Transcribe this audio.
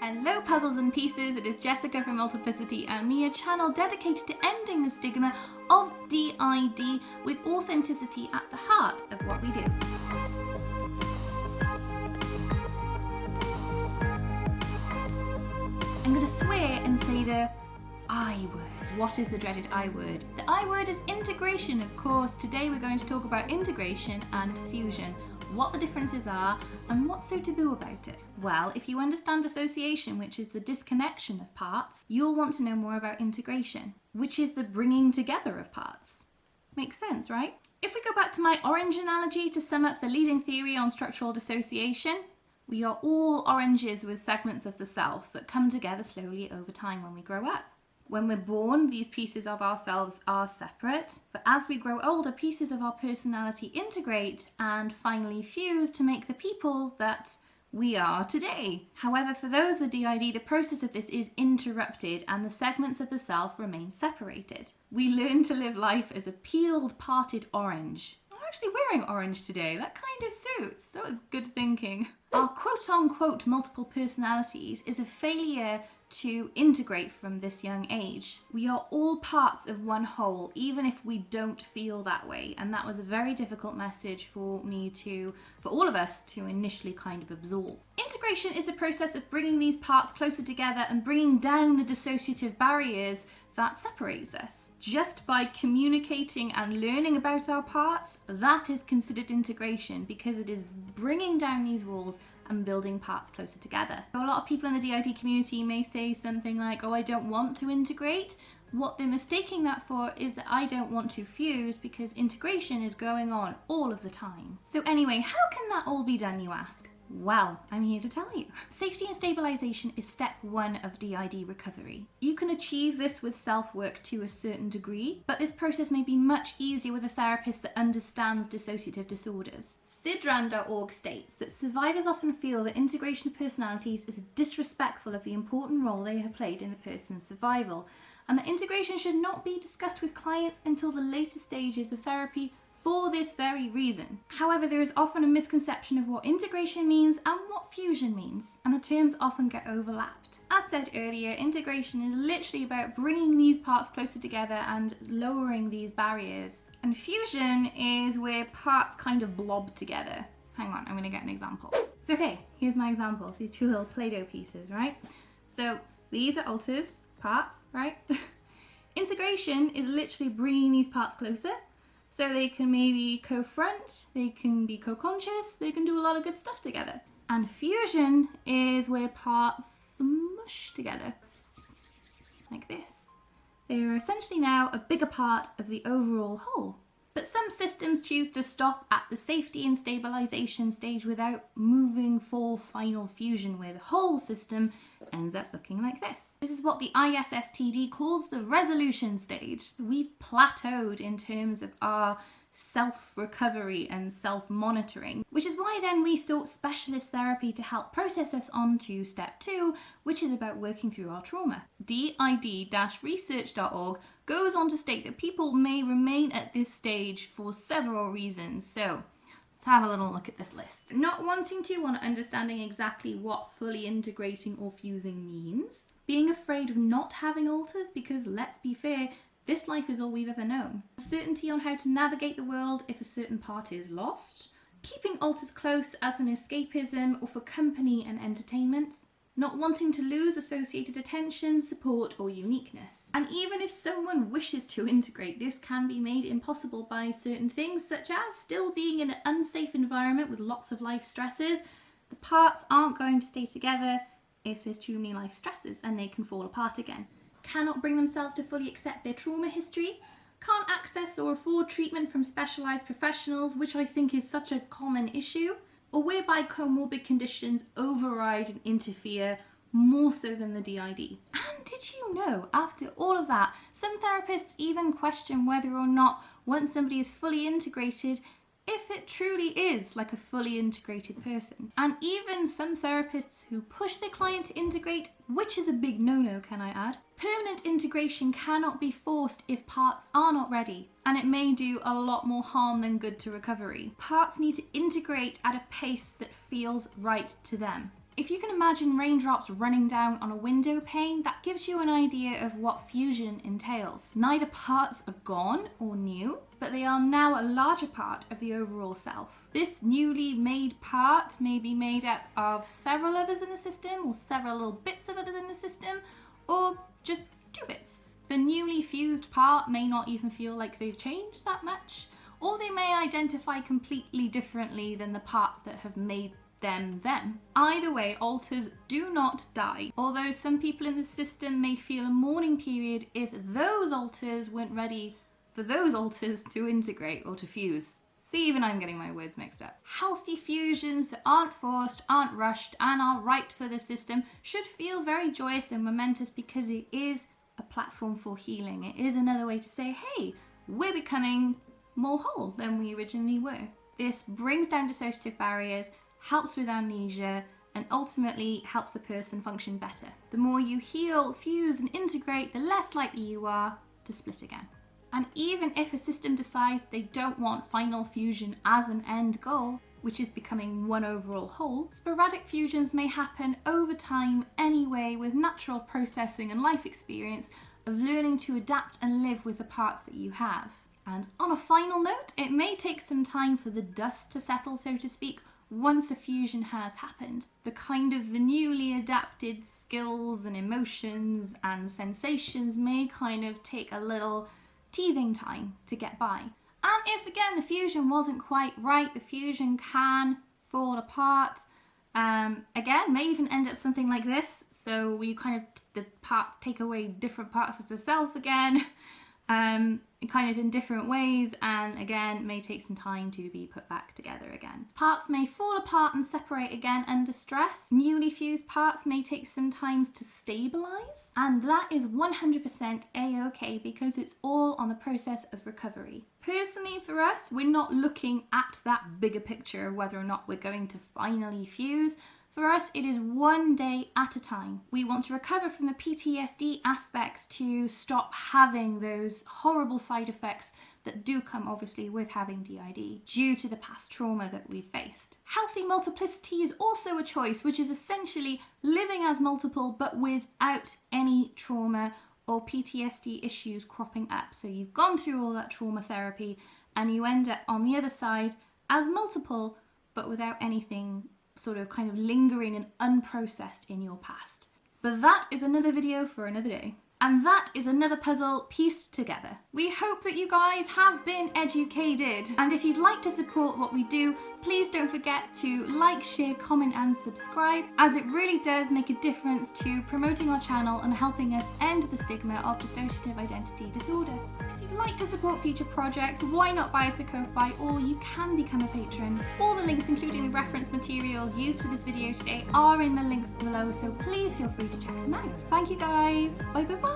Hello puzzles and pieces, it is Jessica from Multiplicity and Me, a channel dedicated to ending the stigma of DID with authenticity at the heart of what we do. I'm going to swear and say the I word. What is the dreaded I word? The I word is integration, of course. Today we're going to talk about integration and fusion, what the differences are and what's so taboo about it. Well, if you understand dissociation, which is the disconnection of parts, you'll want to know more about integration, which is the bringing together of parts. Makes sense, right? If we go back to my orange analogy to sum up the leading theory on structural dissociation, we are all oranges with segments of the self that come together slowly over time when we grow up. When we're born, these pieces of ourselves are separate, but as we grow older, pieces of our personality integrate and finally fuse to make the people that we are today. However, for those with DID, the process of this is interrupted and the segments of the self remain separated. We learn to live life as a peeled, parted orange. I'm actually wearing orange today. That kind of suits. That was good thinking. Our quote-unquote multiple personalities is a failure to integrate from this young age. We are all parts of one whole, even if we don't feel that way. And that was a very difficult message for all of us to initially kind of absorb. Integration is the process of bringing these parts closer together and bringing down the dissociative barriers that separates us. Just by communicating and learning about our parts, that is considered integration because it is bringing down these walls and building parts closer together. So a lot of people in the DID community may say something like, oh, I don't want to integrate. What they're mistaking that for is that I don't want to fuse because integration is going on all of the time. So anyway, how can that all be done, you ask? Well, I'm here to tell you. Safety and stabilization is step one of DID recovery. You can achieve this with self-work to a certain degree, but this process may be much easier with a therapist that understands dissociative disorders. Cwmbran.org states that survivors often feel that integration of personalities is disrespectful of the important role they have played in a person's survival, and that integration should not be discussed with clients until the later stages of therapy for this very reason. However, there is often a misconception of what integration means and what fusion means, and the terms often get overlapped. As said earlier, integration is literally about bringing these parts closer together and lowering these barriers. And fusion is where parts kind of blob together. Hang on, I'm gonna get an example. So okay, here's my examples, these two little Play-Doh pieces, right? So these are alters, parts, right? Integration is literally bringing these parts closer, so they can maybe co-front, they can be co-conscious, they can do a lot of good stuff together. And fusion is where parts mush together, like this. They are essentially now a bigger part of the overall whole. But some systems choose to stop at the safety and stabilization stage without moving for final fusion, where the whole system ends up looking like this. This is what the ISSTD calls the resolution stage. We've plateaued in terms of our self-recovery and self-monitoring, which is why then we sought specialist therapy to help process us on to step 2, which is about working through our trauma. DID-research.org goes on to state that people may remain at this stage for several reasons. So let's have a little look at this list. Not wanting to or not understanding exactly what fully integrating or fusing means. Being afraid of not having alters because, let's be fair, this life is all we've ever known. Certainty on how to navigate the world if a certain part is lost. Keeping alters close as an escapism or for company and entertainment. Not wanting to lose associated attention, support or uniqueness. And even if someone wishes to integrate, this can be made impossible by certain things such as still being in an unsafe environment with lots of life stresses. The parts aren't going to stay together if there's too many life stresses and they can fall apart again. Cannot bring themselves to fully accept their trauma history, can't access or afford treatment from specialised professionals, which I think is such a common issue, or whereby comorbid conditions override and interfere more so than the DID. And did you know, after all of that, some therapists even question whether or not once somebody is fully integrated, if it truly is like a fully integrated person. And even some therapists who push their client to integrate, which is a big no-no, can I add. Permanent integration cannot be forced if parts are not ready, and it may do a lot more harm than good to recovery. Parts need to integrate at a pace that feels right to them. If you can imagine raindrops running down on a window pane, that gives you an idea of what fusion entails. Neither parts are gone or new, but they are now a larger part of the overall self. This newly made part may be made up of several others in the system, or several little bits of others in the system, or just 2 bits. The newly fused part may not even feel like they've changed that much, or they may identify completely differently than the parts that have made them. Either way, alters do not die, although some people in the system may feel a mourning period if those alters weren't ready for those alters to integrate or to fuse. See, even I'm getting my words mixed up. Healthy fusions that aren't forced, aren't rushed, and are right for the system should feel very joyous and momentous, because it is a platform for healing. It is another way to say, hey, we're becoming more whole than we originally were. This brings down dissociative barriers, helps with amnesia, and ultimately helps a person function better. The more you heal, fuse, and integrate, the less likely you are to split again. And even if a system decides they don't want final fusion as an end goal, which is becoming one overall whole, sporadic fusions may happen over time anyway, with natural processing and life experience of learning to adapt and live with the parts that you have. And on a final note, it may take some time for the dust to settle, so to speak, once a fusion has happened. The newly adapted skills and emotions and sensations may kind of take a little teething time to get by. And if again the fusion wasn't quite right, the fusion can fall apart. Again, may even end up something like this. So we take away different parts of the self again. Kind of in different ways, and again may take some time to be put back together again. Parts may fall apart and separate again under stress. Newly fused parts may take some time to stabilize, and that is 100% a-okay, because it's all on the process of recovery. Personally, for us, we're not looking at that bigger picture of whether or not we're going to finally fuse. For us, it is one day at a time. We want to recover from the PTSD aspects to stop having those horrible side effects that do come obviously with having DID due to the past trauma that we've faced. Healthy multiplicity is also a choice, which is essentially living as multiple but without any trauma or PTSD issues cropping up. So you've gone through all that trauma therapy and you end up on the other side as multiple but without anything sort of kind of lingering and unprocessed in your past. But that is another video for another day. And that is another puzzle pieced together. We hope that you guys have been educated. And if you'd like to support what we do, please don't forget to like, share, comment, and subscribe, as it really does make a difference to promoting our channel and helping us end the stigma of dissociative identity disorder. If you'd like to support future projects, why not buy us a Ko-Fi, or you can become a patron. All the links, including the reference materials used for this video today, are in the links below, so please feel free to check them out. Thank you guys. Bye bye bye.